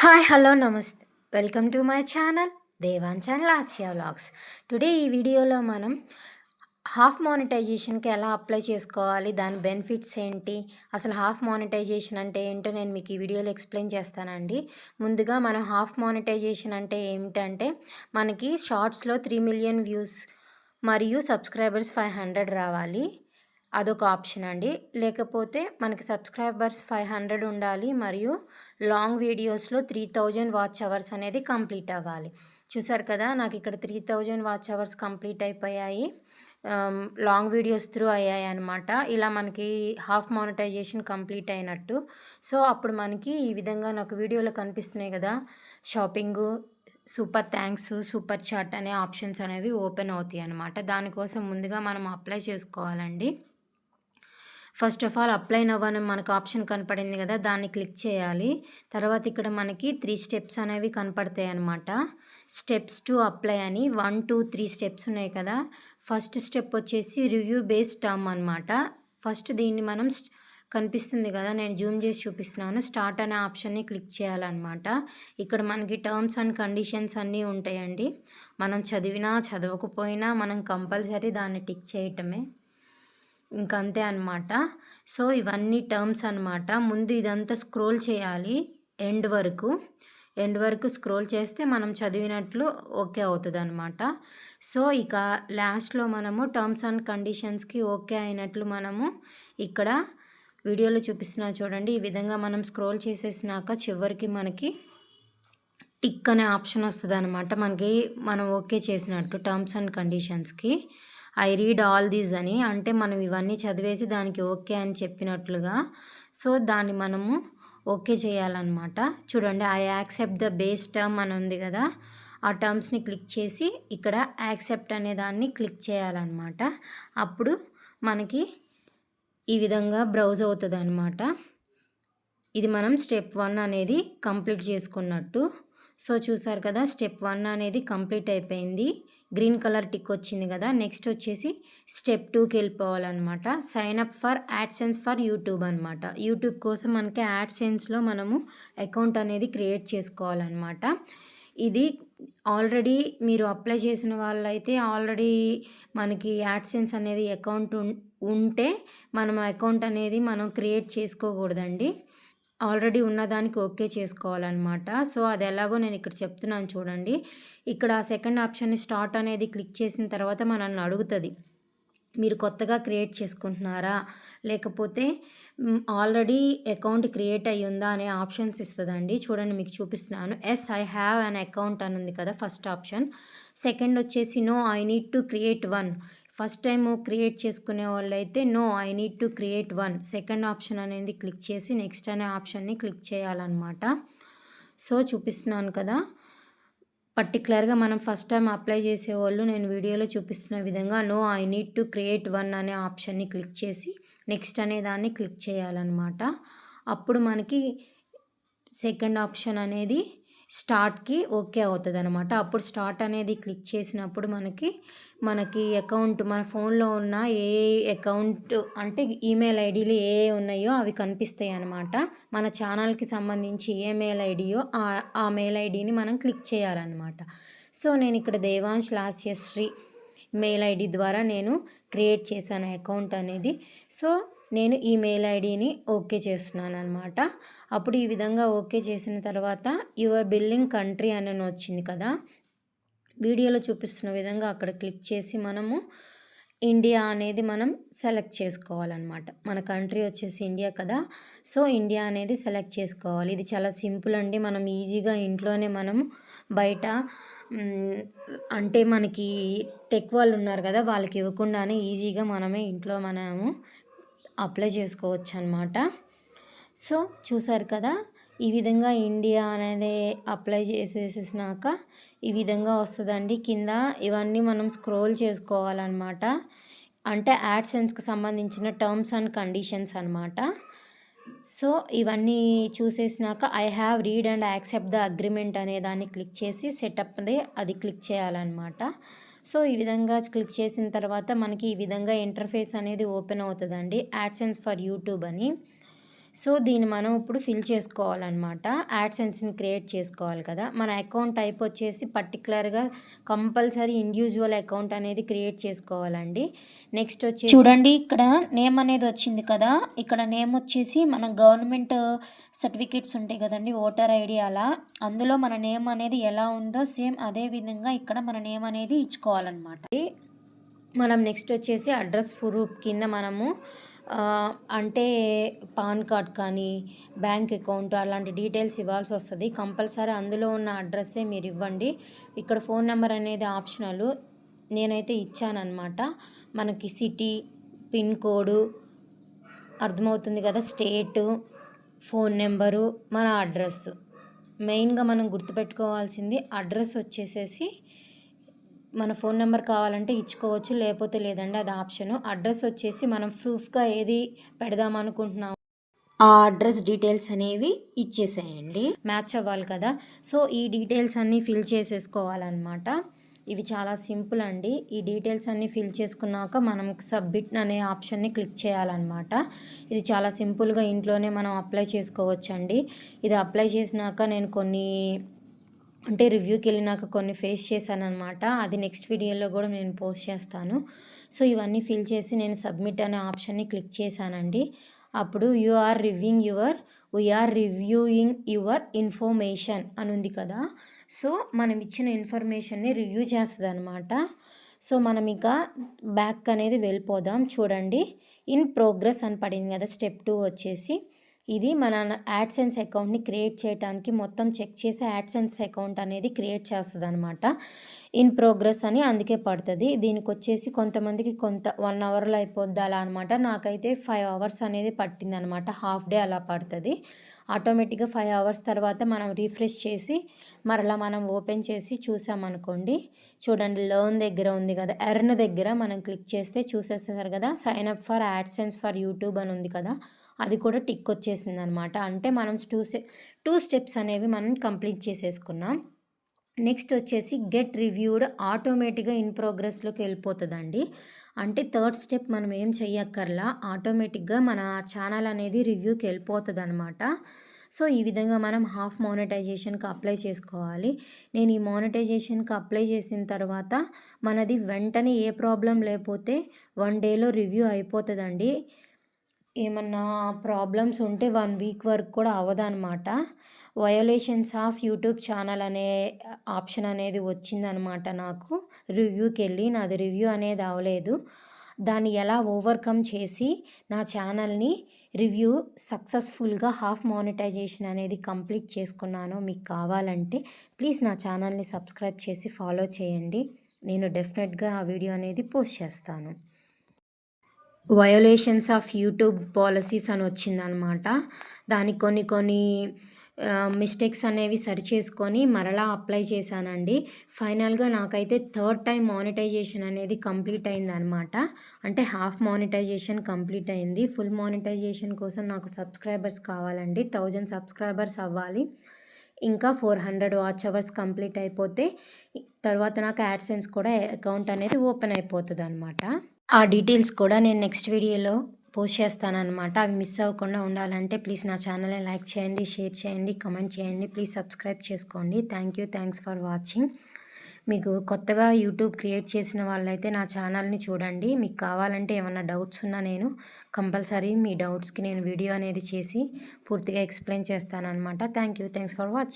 Hi hello నమస్తే welcome to my channel Devanchan Lasya vlogs. Today ఈ వీడియోలో మనం హాఫ్ మానిటైజేషన్కి ఎలా అప్లై చేసుకోవాలి, దాని బెనిఫిట్స్ ఏంటి, అసలు హాఫ్ మానిటైజేషన్ అంటే ఏంటో నేను మీకు ఈ వీడియోలో ఎక్స్ప్లెయిన్ చేస్తానండి. ముందుగా మనం హాఫ్ మానిటైజేషన్ అంటే ఏమిటంటే మనకి షార్ట్స్లో 3 మిలియన్ వ్యూస్ మరియు సబ్స్క్రైబర్స్ 500 రావాలి. అదొక ఆప్షన్ అండి. లేకపోతే మనకి సబ్స్క్రైబర్స్ 500 ఉండాలి మరియు లాంగ్ వీడియోస్లో 3000 వాచ్ అవర్స్ అనేది కంప్లీట్ అవ్వాలి. చూసారు కదా, నాకు ఇక్కడ 3000 వాచ్ అవర్స్ కంప్లీట్ అయిపోయాయి. లాంగ్ వీడియోస్ త్రూ అయ్యాయి అనమాట. ఇలా మనకి హాఫ్ మానిటైజేషన్ కంప్లీట్ అయినట్టు. సో అప్పుడు మనకి ఈ విధంగా నాకు వీడియోలో కనిపిస్తున్నాయి కదా, shopping, super thanks, super chat అనే ఆప్షన్స్ అనేవి ఓపెన్ అవుతాయి అనమాట. దానికోసం ముందుగా మనం అప్లై చేసుకోవాలండి. First of all apply now అని మనకు ఆప్షన్ కనపడింది కదా, దాన్ని క్లిక్ చేయాలి. తర్వాత ఇక్కడ మనకి 3 స్టెప్స్ అనేవి కనపడతాయి అనమాట. స్టెప్స్ టు అప్లై అని 1, 2, 3 స్టెప్స్ ఉన్నాయి కదా. ఫస్ట్ స్టెప్ వచ్చేసి రివ్యూ బేస్డ్ టర్మ్ అనమాట. ఫస్ట్ దీన్ని మనం కనిపిస్తుంది కదా, నేను జూమ్ చేసి చూపిస్తున్నాను. స్టార్ట్ అనే ఆప్షన్ని క్లిక్ చేయాలన్నమాట. ఇక్కడ మనకి టర్మ్స్ అండ్ కండిషన్స్ అన్నీ ఉంటాయండి. మనం చదివినా చదవకపోయినా మనం కంపల్సరీ దాన్ని టిక్ చేయటమే, ఇంకంతే అనమాట. సో ఇవన్నీ టర్మ్స్ అనమాట. ముందు ఇదంతా స్క్రోల్ చేయాలి ఎండ్ వరకు స్క్రోల్ చేస్తే మనం చదివినట్లు ఓకే అవుతుంది అనమాట. సో ఇక లాస్ట్లో మనము టర్మ్స్ అండ్ కండిషన్స్కి ఓకే అయినట్లు మనము ఇక్కడ వీడియోలో చూపిస్తున్నా చూడండి. ఈ విధంగా మనం స్క్రోల్ చేసేసినాక చివరికి మనకి టిక్ అనే ఆప్షన్ వస్తుంది అనమాట. మనం ఓకే చేసినట్టు టర్మ్స్ అండ్ కండిషన్స్కి. ఐ రీడ్ ఆల్ దీస్ అని, అంటే మనం ఇవన్నీ చదివేసి దానికి ఓకే అని చెప్పినట్లుగా. సో దాన్ని మనము ఓకే చేయాలన్నమాట. చూడండి, I accept the base term అని ఉంది కదా, ఆ టర్మ్స్ని క్లిక్ చేసి ఇక్కడ యాక్సెప్ట్ అనే దాన్ని క్లిక్ చేయాలన్నమాట. అప్పుడు మనకి ఈ విధంగా బ్రౌజ్ అవుతుంది అనమాట. ఇది మనం స్టెప్ 1 అనేది కంప్లీట్ చేసుకున్నట్టు. సో చూసారు కదా, స్టెప్ 1 అనేది కంప్లీట్ అయిపోయింది. గ్రీన్ కలర్ టిక్ వచ్చింది కదా. నెక్స్ట్ వచ్చేసి స్టెప్ 2కి వెళ్ళిపోవాలన్నమాట. Sign up for AdSense for YouTube అనమాట. యూట్యూబ్ కోసం మనకి యాడ్సెన్స్లో మనము అకౌంట్ అనేది క్రియేట్ చేసుకోవాలన్నమాట. ఇది ఆల్రెడీ మీరు అప్లై చేసిన వాళ్ళైతే ఆల్రెడీ మనకి యాడ్సెన్స్ అనేది అకౌంట్ ఉంటే మనం అకౌంట్ అనేది మనం క్రియేట్ చేసుకోకూడదండి. ఆల్రెడీ ఉన్నదానికి ఓకే చేసుకోవాలన్నమాట. సో అది ఎలాగో నేను ఇక్కడ చెప్తున్నాను చూడండి. ఇక్కడ సెకండ్ ఆప్షన్ని స్టార్ట్ అనేది క్లిక్ చేసిన తర్వాత మనల్ని అడుగుతుంది, మీరు కొత్తగా క్రియేట్ చేసుకుంటున్నారా లేకపోతే ఆల్రెడీ అకౌంట్ క్రియేట్ అయ్యి ఉందా అనే ఆప్షన్స్ ఇస్తుందండి. చూడండి, మీకు చూపిస్తున్నాను. Yes I have an account అని ఉంది కదా ఫస్ట్ ఆప్షన్. సెకండ్ వచ్చేసి no I need to create one. First time create చేసుకునే వాళ్ళు అయితే no I need to create one. Second option అనేది క్లిక్ చేసి నెక్స్ట్ అనే ఆప్షన్ని క్లిక్ చేయాలన్నమాట. సో చూపిస్తున్నాను కదా, పర్టికులర్గా మనం ఫస్ట్ టైం అప్లై చేసేవాళ్ళు నేను వీడియోలో చూపిస్తున్న విధంగా no I need to create one అనే ఆప్షన్ని క్లిక్ చేసి నెక్స్ట్ అనే దాన్ని క్లిక్ చేయాలన్నమాట. అప్పుడు మనకి సెకండ్ ఆప్షన్ అనేది స్టార్ట్కి ఓకే అవుతుంది అనమాట. అప్పుడు స్టార్ట్ అనేది క్లిక్ చేసినప్పుడు మనకి అకౌంట్ మన ఫోన్లో ఉన్న ఏ అకౌంట్ అంటే ఈమెయిల్ ఐడీలు ఏ ఉన్నాయో అవి కనిపిస్తాయి అనమాట. మన ఛానల్కి సంబంధించి ఏ మెయిల్ ఐడియో ఆ మెయిల్ ఐడిని మనం క్లిక్ చేయాలన్నమాట. సో నేను ఇక్కడ దేవాంశ్ లాస్యశ్రీ మెయిల్ ఐడి ద్వారా నేను క్రియేట్ చేశాను అకౌంట్ అనేది. సో నేను ఈ మెయిల్ ఐడిని ఓకే చేస్తున్నాను అనమాట. అప్పుడు ఈ విధంగా ఓకే చేసిన తర్వాత యువర్ బిల్లింగ్ కంట్రీ అని వచ్చింది కదా, వీడియోలో చూపిస్తున్న విధంగా అక్కడ క్లిక్ చేసి మనము ఇండియా అనేది మనం సెలెక్ట్ చేసుకోవాలన్నమాట. మన కంట్రీ వచ్చేసి ఇండియా కదా, సో ఇండియా అనేది సెలెక్ట్ చేసుకోవాలి. ఇది చాలా సింపుల్ అండి. మనం ఈజీగా ఇంట్లోనే మనము బయట అంటే మనకి టెక్ వాళ్ళు ఉన్నారు కదా, వాళ్ళకి ఇవ్వకుండానే ఈజీగా మనమే ఇంట్లో మనము అప్లై చేసుకోవచ్చు అనమాట. సో చూసారు కదా, ఈ విధంగా ఇండియా అనేది అప్లై చేసేసినాక ఈ విధంగా వస్తుందండి. కింద ఇవన్నీ మనం స్క్రోల్ చేసుకోవాలన్నమాట. అంటే యాడ్సెన్స్కి సంబంధించిన టర్మ్స్ అండ్ కండిషన్స్ అనమాట. సో ఇవన్నీ చూసేసినాక I have read and accept the agreement అనే దాన్ని క్లిక్ చేసి సెటప్ అది క్లిక్ చేయాలన్నమాట. సో ఈ విధంగా క్లిక్ చేసిన తర్వాత మనకి ఈ విధంగా ఇంటర్ఫేస్ అనేది ఓపెన్ అవుతుందండి. యాడ్సెన్స్ ఫర్ యూట్యూబ్ అని. సో దీన్ని మనం ఇప్పుడు ఫిల్ చేసుకోవాలన్నమాట. యాడ్సెన్స్‌ని క్రియేట్ చేసుకోవాలి కదా! మన అకౌంట్ టైప్ వచ్చేసి పర్టిక్యులర్‌గా కంపల్సరీ ఇండివిజువల్ అకౌంట్ అనేది క్రియేట్ చేసుకోవాలండి. నెక్స్ట్ వచ్చేసి చూడండి ఇక్కడ నేమ్ అనేది వచ్చింది కదా! ఇక్కడ నేమ్ వచ్చేసి మన గవర్నమెంట్ సర్టిఫికేట్స్ ఉంటాయి కదండీ! ఓటర్ ఐడీ అలా. అందులో మన నేమ్ అనేది ఎలా ఉందో సేమ్ అదే విధంగా ఇక్కడ మన నేమ్ అనేది ఇచ్చుకోవాలన్నమాట. మనం నెక్స్ట్ వచ్చేసి అడ్రస్ ప్రూఫ్ కింద మనము అంటే పాన్ కార్డ్ కానీ బ్యాంక్ అకౌంట్ అలాంటి డీటెయిల్స్ ఇవ్వాల్సి వస్తుంది. కంపల్సరీ అందులో ఉన్న అడ్రస్సే మీరు ఇవ్వండి. ఇక్కడ ఫోన్ నెంబర్ అనేది ఆప్షనల్. నేనైతే ఇచ్చానన్నమాట. మనకి సిటీ, పిన్ కోడు అర్థమవుతుంది కదా, స్టేటు, ఫోన్ నెంబరు, మన అడ్రస్సు. మెయిన్గా మనం గుర్తుపెట్టుకోవాల్సింది అడ్రస్ వచ్చేసేసి మన ఫోన్ నెంబర్ కావాలంటే ఇచ్చుకోవచ్చు, లేకపోతే లేదండి, అది ఆప్షను. అడ్రస్ వచ్చేసి మనం ప్రూఫ్గా ఏది పెడదాం అనుకుంటున్నాం ఆ అడ్రస్ డీటెయిల్స్ అనేవి ఇచ్చేసేయండి. మ్యాచ్ అవ్వాలి కదా. సో ఈ డీటెయిల్స్ అన్నీ ఫిల్ చేసేసుకోవాలన్నమాట. ఇవి చాలా సింపుల్ అండి. ఈ డీటెయిల్స్ అన్నీ ఫిల్ చేసుకున్నాక మనం సబ్మిట్ అనే ఆప్షన్ని క్లిక్ చేయాలన్నమాట. ఇది చాలా సింపుల్గా ఇంట్లోనే మనం అప్లై చేసుకోవచ్చండి. ఇది అప్లై చేసినాక నేను అంటే రివ్యూకి వెళ్ళినాక కొన్ని ఫేస్ చేశానన్నమాట. అది నెక్స్ట్ వీడియోలో కూడా నేను పోస్ట్ చేస్తాను. సో ఇవన్నీ ఫిల్ చేసి నేను సబ్మిట్ అనే ఆప్షన్ని క్లిక్ చేశానండి. అప్పుడు వీఆర్ రివ్యూయింగ్ యువర్ ఇన్ఫర్మేషన్ అని ఉంది కదా. సో మనం ఇచ్చిన ఇన్ఫర్మేషన్ని రివ్యూ చేస్తుంది అనమాట. సో మనం ఇక బ్యాక్ అనేది వెళ్ళిపోదాం. చూడండి, ఇన్ ప్రోగ్రెస్ అని పడింది కదా. స్టెప్ 2 వచ్చేసి ఇది మన యాడ్సెన్స్ అకౌంట్ని క్రియేట్ చేయడానికి మొత్తం చెక్ చేసి యాడ్సెన్స్ అకౌంట్ అనేది క్రియేట్ చేస్తుంది అనమాట. ఇన్ ప్రోగ్రెస్ అని అందుకే పడుతుంది. దీనికి వచ్చేసి కొంతమందికి 1 అవర్లో అయిపోద్ది అలా అనమాట. నాకైతే 5 అవర్స్ అనేది పట్టింది అనమాట. హాఫ్ డే అలా పడుతుంది. ఆటోమేటిక్గా 5 అవర్స్ తర్వాత మనం రీఫ్రెష్ చేసి మరలా మనం ఓపెన్ చేసి చూసామనుకోండి. చూడండి, లర్న్ దగ్గర ఉంది కదా, ఎర్న్ దగ్గర మనం క్లిక్ చేస్తే చూసేస్తారు కదా, sign up for AdSense for YouTube అని ఉంది కదా, అది కూడా టిక్ వచ్చేసింది అనమాట. అంటే మనం 2 స్టెప్స్ అనేవి మనం కంప్లీట్ చేసేసుకున్నాం. నెక్స్ట్ వచ్చేసి గెట్ రివ్యూడ్ ఆటోమేటిక్గా ఇన్ ప్రోగ్రెస్లోకి వెళ్ళిపోతుందండి. అంటే థర్డ్ స్టెప్ మనం ఏం చెయ్యక్కర్లా, ఆటోమేటిక్గా మన ఛానల్ అనేది రివ్యూకి వెళ్ళిపోతుంది అనమాట. సో ఈ విధంగా మనం హాఫ్ మానిటైజేషన్కి అప్లై చేసుకోవాలి. నేను ఈ మానిటైజేషన్కి అప్లై చేసిన తర్వాత మనది వెంటనే ఏ ప్రాబ్లం లేకపోతే 1 డేలో రివ్యూ అయిపోతుందండి. ఏమన్నా ప్రాబ్లమ్స్ ఉంటే 1 వీక్ వరకు కూడా అవ్వదనమాట. వయోలేషన్స్ ఆఫ్ యూట్యూబ్ ఛానల్ అనే ఆప్షన్ అనేది వచ్చిందనమాట నాకు. రివ్యూకి వెళ్ళి నాది రివ్యూ అనేది అవ్వలేదు. దాన్ని ఎలా ఓవర్కమ్ చేసి నా ఛానల్ని రివ్యూ సక్సెస్ఫుల్గా హాఫ్ మానిటైజేషన్ అనేది కంప్లీట్ చేసుకున్నానో మీకు కావాలంటే ప్లీజ్ నా ఛానల్ని సబ్స్క్రైబ్ చేసి ఫాలో చేయండి. నేను డెఫినెట్గా ఆ వీడియో అనేది పోస్ట్ చేస్తాను. వయోలేషన్స్ ఆఫ్ యూట్యూబ్ పాలసీస్ అని వచ్చిందనమాట. దానికి కొన్ని మిస్టేక్స్ అనేవి సరిచేసుకొని మరలా అప్లై చేశానండి. ఫైనల్గా నాకైతే థర్డ్ టైం మానిటైజేషన్ అనేది కంప్లీట్ అయిందనమాట. అంటే హాఫ్ మానిటైజేషన్ కంప్లీట్ అయింది. ఫుల్ మానిటైజేషన్ కోసం నాకు సబ్స్క్రైబర్స్ కావాలండి. 1000 సబ్స్క్రైబర్స్ అవ్వాలి. ఇంకా 400 వాచ్ అవర్స్ కంప్లీట్ అయిపోతే తర్వాత నాకు యాడ్సెన్స్ కూడా అకౌంట్ అనేది ఓపెన్ అయిపోతుంది అనమాట. ఆ డీటెయిల్స్ కూడా నేను నెక్స్ట్ వీడియోలో పోస్ట్ చేస్తానన్నమాట. అవి మిస్ అవ్వకుండా ఉండాలంటే ప్లీజ్ నా ఛానల్ని లైక్ చేయండి, షేర్ చేయండి, కమెంట్ చేయండి, ప్లీజ్ సబ్స్క్రైబ్ చేసుకోండి. Thanks for watching. మీకు కొత్తగా యూట్యూబ్ క్రియేట్ చేసిన వాళ్ళైతే నా ఛానల్ని చూడండి. మీకు కావాలంటే ఏమన్నా డౌట్స్ ఉన్నా నేను కంపల్సరీ మీ డౌట్స్కి నేను వీడియో అనేది చేసి పూర్తిగా ఎక్స్ప్లెయిన్ చేస్తానన్నమాట. Thanks for watching.